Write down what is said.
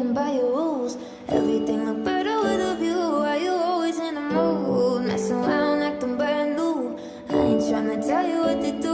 playing by your rules. Everything look better with a view. Why you always in the mood? Messing around acting brand new. I ain't tryna tell you what to do.